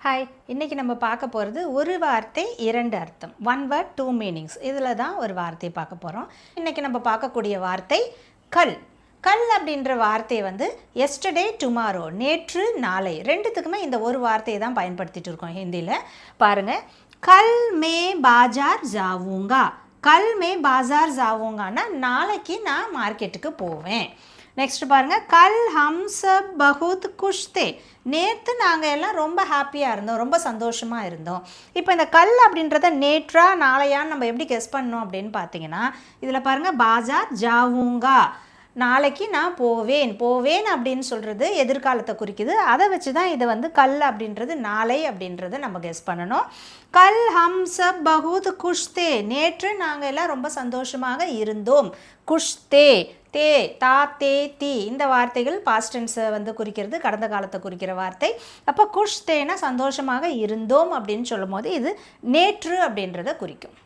Hi, இன்றைக்கி நம்ம பார்க்க போகிறது ஒரு வார்த்தை இரண்டு அர்த்தம். One word two meanings. இதில் தான் ஒரு வார்த்தையை பார்க்க போகிறோம். இன்றைக்கி நம்ம பார்க்கக்கூடிய வார்த்தை கல். கல் அப்படின்ற வார்த்தையை எஸ்டர்டே டுமாரோ, நேற்று நாளை, ரெண்டுத்துக்குமே இந்த ஒரு வார்த்தையை தான் பயன்படுத்திட்டு இருக்கோம் ஹிந்தியில். பாருங்கள், கல் மே பாஜார் ஜாவுங்கா. கல் மே பாஜார் ஜாவுங்கான்னா நாளைக்கு நான் மார்க்கெட்டுக்கு போவேன். நெக்ஸ்ட் பாருங்கள், கல் ஹம் சப் பகுத் குஷ் தே. நேற்று நாங்கள் எல்லாம் ரொம்ப ஹாப்பியாக இருந்தோம், ரொம்ப சந்தோஷமாக இருந்தோம். இப்போ இந்த கல் அப்படின்றத நேற்றா நாளையான்னு நம்ம எப்படி கெஸ் பண்ணோம் அப்படின்னு பார்த்தீங்கன்னா, இதில் பாருங்கள், பாஜார் ஜாவுங்கா, நாளைக்கு நான் போவேன் அப்படின்னு சொல்கிறது எதிர்காலத்தை குறிக்குது. அதை வச்சு தான் இதை கல் அப்படின்றது நாளை அப்படின்றத நம்ம கெஸ் பண்ணணும். கல் ஹம் சப் பகுத் குஷ் தே. நேற்று நாங்கள் எல்லாம் ரொம்ப சந்தோஷமாக இருந்தோம். குஷ் தே, தே, தா, தே, தி, இந்த வார்த்தைகள் பாஸ்ட் டென்ஸை குறிக்கிறது, கடந்த காலத்தை குறிக்கிற வார்த்தை. அப்போ குஷ் தேனா சந்தோஷமாக இருந்தோம் அப்படின்னு சொல்லும் போது இது நேற்று அப்படின்றத குறிக்கும்.